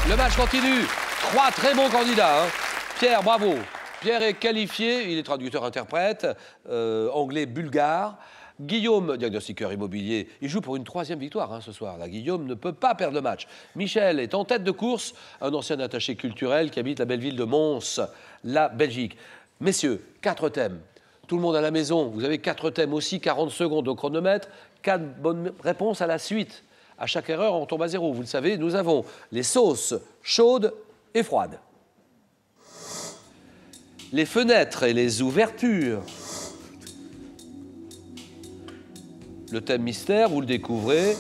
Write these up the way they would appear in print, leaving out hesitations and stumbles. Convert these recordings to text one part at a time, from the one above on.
Le match continue. 3 très bons candidats. Hein. Pierre, bravo. Pierre est qualifié, il est traducteur-interprète, anglais bulgare. Guillaume, diagnostiqueur immobilier, il joue pour une 3e victoire ce soir. Là, Guillaume ne peut pas perdre le match. Michel est en tête de course, un ancien attaché culturel qui habite la belle ville de Mons, la Belgique. Messieurs, 4 thèmes. Tout le monde à la maison, vous avez 4 thèmes aussi, 40 secondes au chronomètre, 4 bonnes réponses à la suite. À chaque erreur, on tombe à 0. Vous le savez, nous avons les sauces chaudes et froides. Les fenêtres et les ouvertures. Le thème mystère, vous le découvrez.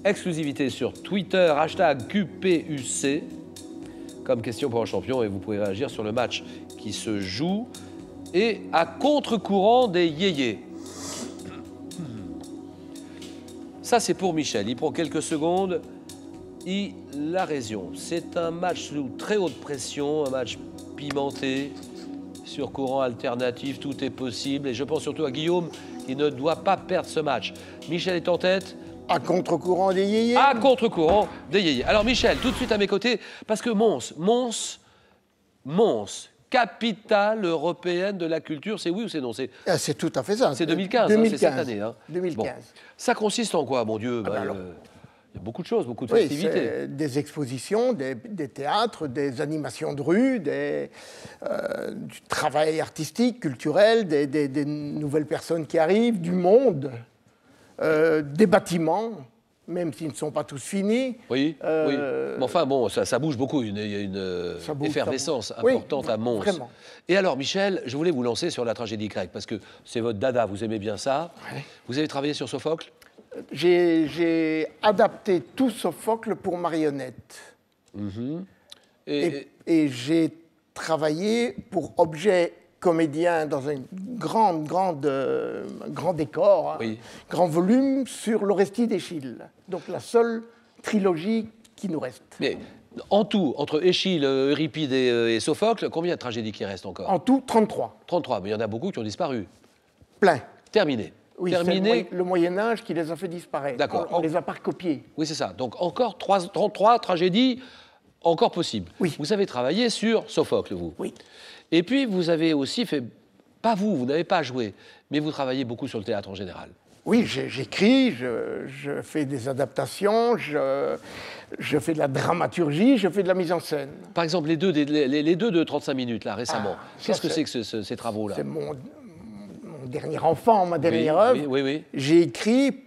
Exclusivité sur Twitter, hashtag QPUC. Comme question pour un champion, et vous pouvez réagir sur le match qui se joue. Et à contre-courant des yéyés. Ça, c'est pour Michel. Il prend quelques secondes. Il a raison. C'est un match sous très haute pression, un match pimenté, sur courant alternatif, tout est possible. Et je pense surtout à Guillaume, qui ne doit pas perdre ce match. Michel est en tête. À contre-courant des yéyés. À contre-courant des yéyés. Alors Michel, tout de suite à mes côtés, parce que Mons, capitale européenne de la culture, c'est oui ou c'est non? C'est tout à fait ça. C'est 2015, 2015. C'est cette année. 2015. Bon. Ça consiste en quoi, mon Dieu? Il y a beaucoup de choses, beaucoup de festivités. Des expositions, des théâtres, des animations de rue, du travail artistique, culturel, des nouvelles personnes qui arrivent, du monde, des bâtiments, même s'ils ne sont pas tous finis. Oui, oui. Mais enfin, bon, ça bouge beaucoup. Il y a une effervescence importante à Mons. Vraiment. Et alors, Michel, je voulais vous lancer sur la tragédie grecque, parce que c'est votre dada, vous aimez bien ça. Ouais. Vous avez travaillé sur Sophocle? J'ai adapté tout Sophocle pour marionnettes. Mm-hmm. Et j'ai travaillé pour objet comédien dans un grand décor, grand volume sur l'Orestie d'Échille. Donc la seule trilogie qui nous reste. Mais en tout, entre Échille, Euripide et Sophocle, combien de tragédies qui restent encore? En tout, 33. 33, mais il y en a beaucoup qui ont disparu. Plein. Terminé. Oui, terminé. C'est le Moyen-Âge qui les a fait disparaître. D'accord. On ne les a pas recopiés. Oui, c'est ça. Donc encore 33 tragédies encore possibles. Oui. Vous avez travaillé sur Sophocle, vous. Oui. Et puis, vous avez aussi fait, pas vous n'avez pas joué, mais vous travaillez beaucoup sur le théâtre en général. Oui, j'écris, je fais des adaptations, je fais de la dramaturgie, je fais de la mise en scène. Par exemple, les deux de 35 minutes, là, récemment. Qu'est-ce que c'est que ces travaux-là? C'est mon dernier enfant, ma dernière œuvre. Oui. J'ai écrit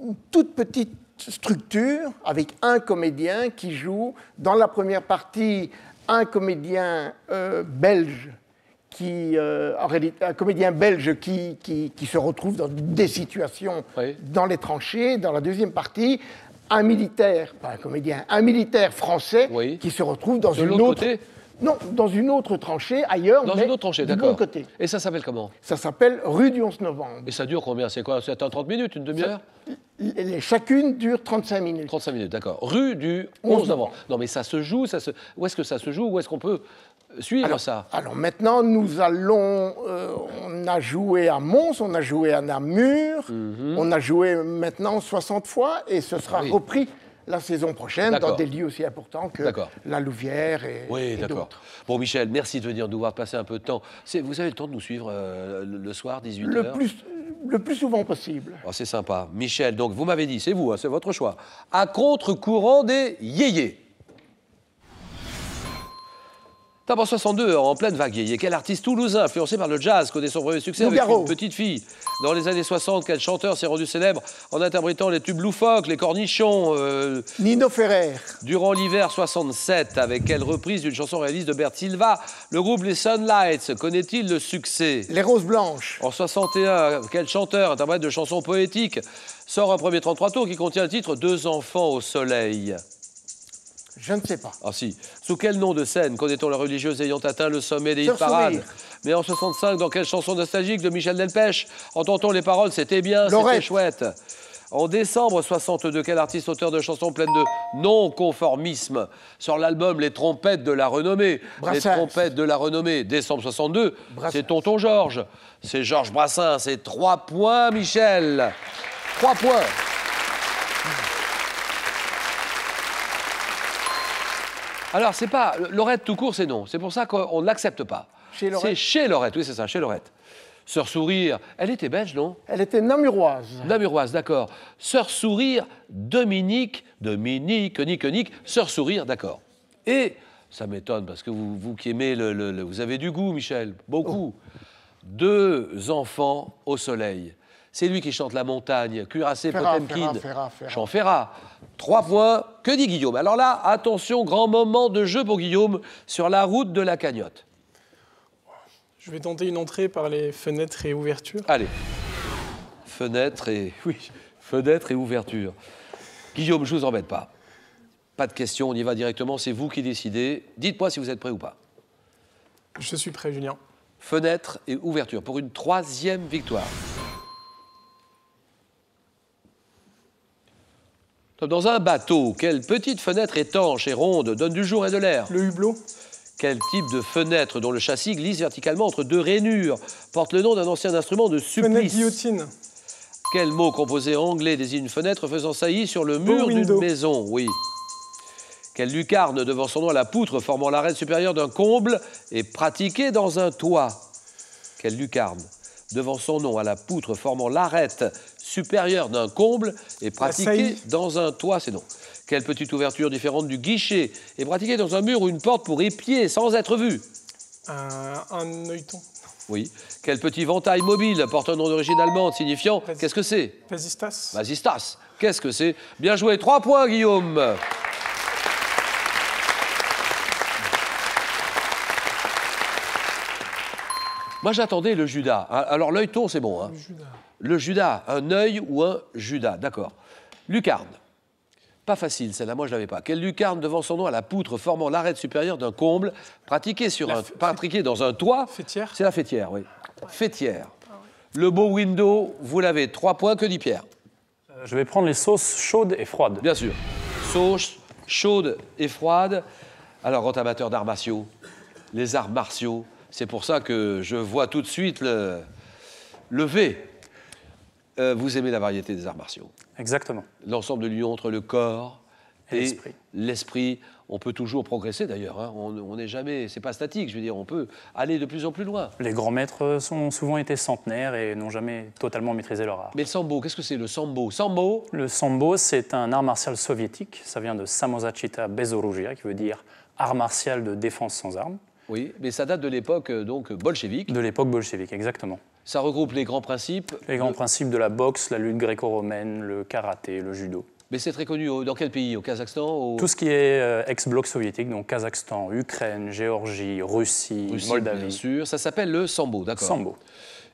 une toute petite structure avec un comédien qui joue, dans la première partie, un comédien belge, en réalité, un comédien belge qui se retrouve dans des situations dans les tranchées. Dans la deuxième partie, un militaire, pas un comédien, un militaire français qui se retrouve dans une autre... côté. Non, dans une autre tranchée, ailleurs, dans mais une autre tranchée, du d'accord. bon côté. Et ça s'appelle comment? Ça s'appelle Rue du 11 novembre. Et ça dure combien? C'est quoi? C'est 30 minutes, une demi-heure? Chacune dure 35 minutes. 35 minutes, d'accord. Rue du 11 novembre. Non, mais ça se joue, où est-ce que ça se joue? Où est-ce qu'on peut suivre ça? Alors maintenant, nous allons... on a joué à Mons, on a joué à Namur, on a joué maintenant 60 fois, et ce sera repris la saison prochaine dans des lieux aussi importants que la Louvière et d'autres. Bon, Michel, merci de venir nous voir passer un peu de temps. Vous avez le temps de nous suivre le soir, 18h? Le plus souvent possible. Oh, c'est sympa. Michel, donc vous m'avez dit, c'est vous, c'est votre choix. À contre-courant des yéyés. D'abord 62, en pleine vague yéyé. Quel artiste toulousain, influencé par le jazz, connaît son premier succès avec une petite fille. Dans les années 60, quel chanteur s'est rendu célèbre en interprétant les tubes loufoques, les cornichons Nino Ferrer. Durant l'hiver 67, avec quelle reprise d'une chanson réaliste de Bert Silva, le groupe Les Sunlights connaît-il le succès? Les Roses Blanches. En 61, quel chanteur, interprète de chansons poétiques, sort un premier 33 tours qui contient le titre « Deux enfants au soleil ». Je ne sais pas. Ah si. Sous quel nom de scène connaît-on la religieuse ayant atteint le sommet des hit-parades? Mais en 65, dans quelle chanson nostalgique de Michel Delpech entend-on les paroles « C'était bien, c'était chouette ». En décembre 62, quel artiste auteur de chansons pleines de non-conformisme sort l'album Les Trompettes de la Renommée? Les Trompettes de la Renommée, décembre 62, c'est Tonton Georges. C'est Georges Brassens, c'est 3 points, Michel. 3 points. Alors, c'est pas... Laurette tout court, c'est non. C'est pour ça qu'on ne l'accepte pas. Chez Laurette. C'est chez Laurette, oui, c'est ça, chez Laurette. Sœur Sourire, elle était belge, non? Elle était namuroise. Namuroise, d'accord. Sœur Sourire, Dominique, Nique, Sœur Sourire, d'accord. Et, ça m'étonne, parce que vous qui aimez vous avez du goût, Michel, beaucoup. Oh. 2 enfants au soleil. C'est lui qui chante La Montagne, Cuirassé, Potemkin, Chant Ferrat. 3 points. Que dit Guillaume? Alors là, attention, grand moment de jeu pour Guillaume sur la route de la cagnotte. Je vais tenter une entrée par les fenêtres et ouvertures. Allez. Fenêtres et ouvertures. Guillaume, je ne vous embête pas. Pas de questions, on y va directement, c'est vous qui décidez. Dites-moi si vous êtes prêt ou pas. Je suis prêt, Julien. Fenêtres et ouvertures pour une 3e victoire. Dans un bateau, quelle petite fenêtre étanche et ronde donne du jour et de l'air? Le hublot. Quel type de fenêtre dont le châssis glisse verticalement entre 2 rainures porte le nom d'un ancien instrument de supplice? Fenêtre guillotine. Quel mot composé anglais désigne une fenêtre faisant saillie sur le mur d'une maison? Oui. Quelle lucarne devant son nom à la poutre formant l'arête supérieure d'un comble est pratiquée dans un toit? Quelle lucarne devant son nom à la poutre formant l'arête supérieure d'un comble est pratiquée dans un toit? C'est non. Quelle petite ouverture différente du guichet est pratiquée dans un mur ou une porte pour épier sans être vue? Un œilleton. Oui. Quel petit ventail mobile porte un nom d'origine allemande signifiant... Qu'est-ce que c'est? Vasistas. Vasistas. Qu'est-ce que c'est? Bien joué. 3 points, Guillaume. Moi, j'attendais le Judas. Alors, l'œilleton, c'est bon. Hein. Le Judas. Un œil ou un Judas. D'accord. Lucarne. Pas facile, celle-là, moi je ne l'avais pas. Quelle lucarne devant son nom à la poutre formant l'arête supérieure d'un comble, pratiquée dans un toit? Fêtière. C'est la fêtière, oui. Fêtière. Le beau window, vous l'avez. 3 points, que dit Pierre? Je vais prendre les sauces chaudes et froides. Bien sûr. Sauce chaude et froide. Alors, grand amateur d'arts martiaux, les arts martiaux, c'est pour ça que je vois tout de suite le V. Vous aimez la variété des arts martiaux? Exactement. L'ensemble de l'union entre le corps et l'esprit. On peut toujours progresser d'ailleurs. Hein. On n'est jamais, c'est pas statique. Je veux dire, on peut aller de plus en plus loin. Les grands maîtres ont souvent été centenaires et n'ont jamais totalement maîtrisé leur art. Mais le sambo, qu'est-ce que c'est le sambo? Sambo? Le sambo, c'est un art martial soviétique. Ça vient de Samozachita Bezorugia, qui veut dire art martial de défense sans armes. Oui, mais ça date de l'époque donc bolchevique. De l'époque bolchevique, exactement. Ça regroupe les grands principes. Les grands principes de la boxe, la lutte gréco-romaine, le karaté, le judo. Mais c'est très connu dans quel pays? Au Kazakhstan? Tout ce qui est ex-bloc soviétique, donc Kazakhstan, Ukraine, Géorgie, Russie, Moldavie. Bien sûr, ça s'appelle le sambo, d'accord. Sambo.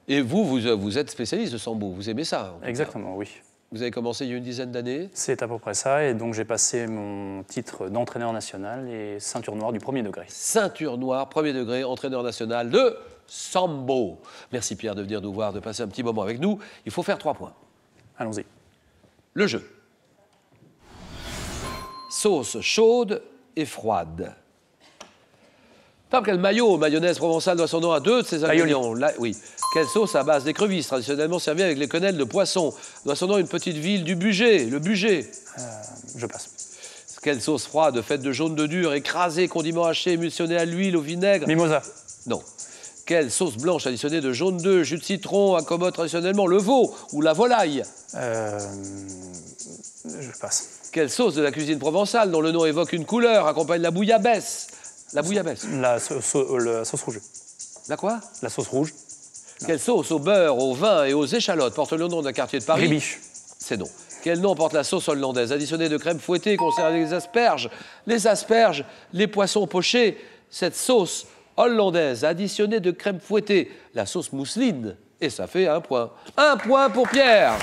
Et vous êtes spécialiste de sambo, vous aimez ça? Exactement, oui. Vous avez commencé il y a une dizaine d'années? C'est à peu près ça, et donc j'ai passé mon titre d'entraîneur national et ceinture noire du 1er degré. Ceinture noire, 1er degré, entraîneur national de sambo. Merci Pierre de venir nous voir, de passer un petit moment avec nous. Il faut faire 3 points. Allons-y. Le jeu. Sauce chaude et froide. Quel maillot, mayonnaise provençale, doit son nom à 2 de ses ingrédients? Oui. Quelle sauce à base d'écrevisses, traditionnellement servie avec les quenelles de poisson, doit son nom à une petite ville du Bugey, le Bugey? Je passe. Quelle sauce froide, faite de jaune d'œuf dur, écrasé, condiment haché, émulsionné à l'huile, au vinaigre? Mimosa. Non. Quelle sauce blanche additionnée de jaune d'œuf, jus de citron, accommode traditionnellement le veau ou la volaille? Je passe. Quelle sauce de la cuisine provençale, dont le nom évoque une couleur, accompagne la bouillabaisse? La bouillabaisse. La sauce rouge. La quoi? La sauce rouge. Quelle sauce au beurre, au vin et aux échalotes porte le nom d'un quartier de Paris? Ribiche. C'est non. Quel nom porte la sauce hollandaise additionnée de crème fouettée, conservée avec les asperges? Les asperges, les poissons pochés. Cette sauce hollandaise additionnée de crème fouettée, la sauce mousseline. Et ça fait 1 point. 1 point pour Pierre.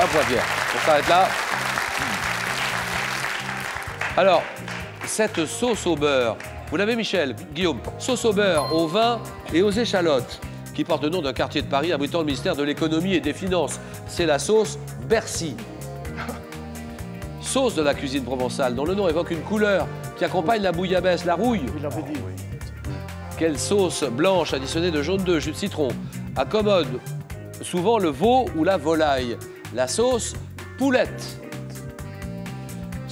1 point Pierre. On s'arrête là. Alors, cette sauce au beurre, vous l'avez Michel, Guillaume, sauce au beurre, au vin et aux échalotes, qui porte le nom d'un quartier de Paris abritant le ministère de l'économie et des finances. C'est la sauce Bercy. Sauce de la cuisine provençale, dont le nom évoque une couleur qui accompagne la bouillabaisse, la rouille. Il l'avait dit, oui. Quelle sauce blanche additionnée de jaune d'œuf, jus de citron, accommode souvent le veau ou la volaille? La sauce poulette.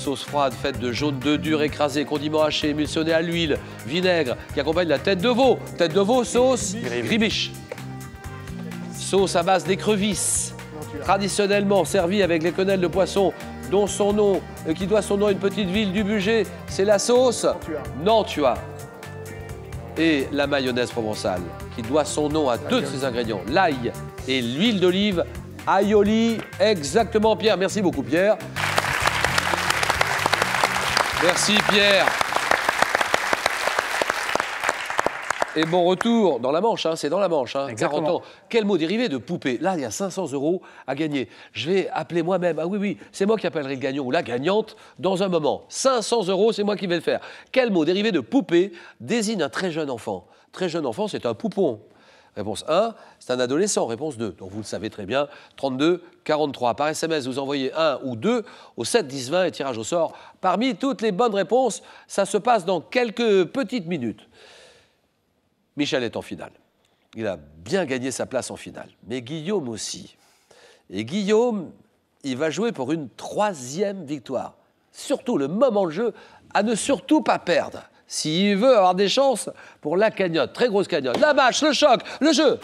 Sauce froide faite de jaune d'œuf dur écrasé, condiments hachés, émulsionnés à l'huile, vinaigre, qui accompagne la tête de veau. Tête de veau, sauce gribiche. Sauce à base d'écrevisses, traditionnellement servie avec les quenelles de poisson, dont son nom, qui doit son nom à une petite ville du Bugey. C'est la sauce Nantua. Et la mayonnaise provençale, qui doit son nom à deux de ses ingrédients, l'ail et l'huile d'olive. Aioli, exactement, Pierre. Merci beaucoup, Pierre. Merci, Pierre. Et bon retour dans la Manche, hein, c'est dans la Manche, hein, 40 ans. Quel mot dérivé de poupée? Là, il y a 500 € à gagner. Je vais appeler moi-même. Ah oui, oui, c'est moi qui appellerai le gagnant ou la gagnante dans un moment. 500 €, c'est moi qui vais le faire. Quel mot dérivé de poupée désigne un très jeune enfant? Très jeune enfant, c'est un poupon. Réponse 1, c'est un adolescent. Réponse 2, donc vous le savez très bien, 32 43. Par SMS, vous envoyez 1 ou 2 au 7 10 20 et tirage au sort. Parmi toutes les bonnes réponses, ça se passe dans quelques petites minutes. Michel est en finale. Il a bien gagné sa place en finale. Mais Guillaume aussi. Et Guillaume, il va jouer pour une 3e victoire. Surtout le moment de jeu à ne surtout pas perdre. S'il veut avoir des chances pour la cagnotte, très grosse cagnotte. La bâche, le choc, le jeu.